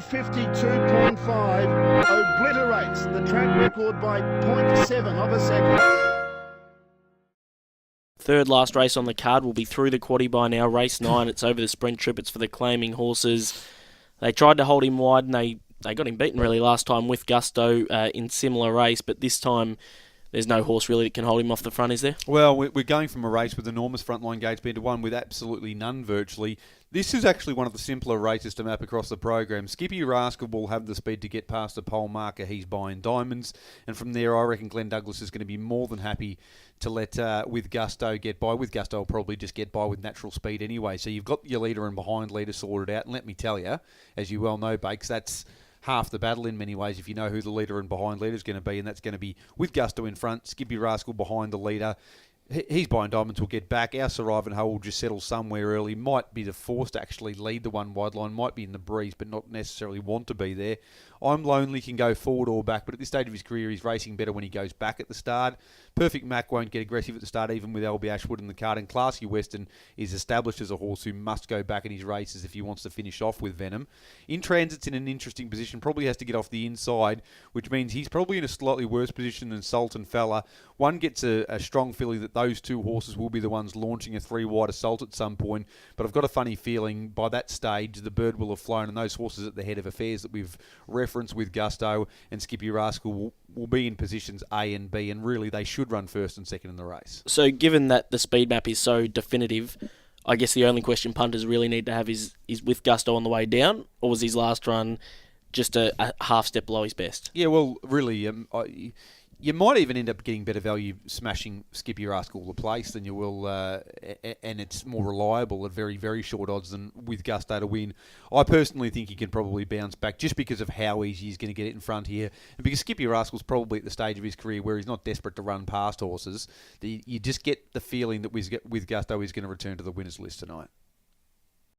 152.5 obliterates the track record by 0.7 of a second. Third last race on the card will be through the quaddie by now. Race 9, it's over the sprint trip. It's for the claiming horses. They tried to hold him wide and they got him beaten really last time with Gusto in similar race, but this time there's no horse really that can hold him off the front, is there? Well, we're going from a race with enormous frontline gate speed to one with absolutely none virtually. This is actually one of the simpler races to map across the program. Skippy Rascal will have the speed to get past the pole marker. He's buying diamonds. And from there, I reckon Glenn Douglas is going to be more than happy to let With Gusto get by. With Gusto will probably just get by with natural speed anyway. So you've got your leader and behind leader sorted out. And let me tell you, as you well know, Bakes, that's half the battle in many ways if you know who the leader and behind leader is going to be, and that's going to be With Gusto in front, Skippy Rascal behind the leader. He's buying diamonds, will get back. Our Sir Ivanhoe will just settle somewhere early. Might be the force to actually lead the one wide line. Might be in the breeze, but not necessarily want to be there. I'm Lonely can go forward or back, but at this stage of his career, he's racing better when he goes back at the start. Perfect Mac won't get aggressive at the start, even with Albie Ashwood in the card. And Classy Western is established as a horse who must go back in his races if he wants to finish off with Venom. In Transit's in an interesting position, probably has to get off the inside, which means he's probably in a slightly worse position than Sultan Fella. One gets a strong feeling that those two horses will be the ones launching a 3-wide assault at some point, but I've got a funny feeling by that stage the bird will have flown, and those horses at the head of affairs that we've referenced with Gusto and Skippy Rascal will be in positions A and B, and really they should run first and second in the race. So given that the speed map is so definitive, I guess the only question punters really need to have is With Gusto on the way down, or was his last run just a half step below his best? Yeah, well, really, you might even end up getting better value smashing Skippy Rascal the place than you will, and it's more reliable at very, very short odds than With Gusto to win. I personally think he can probably bounce back just because of how easy he's going to get it in front here, and because Skippy Rascal's probably at the stage of his career where he's not desperate to run past horses. You just get the feeling that With Gusto is going to return to the winners list tonight.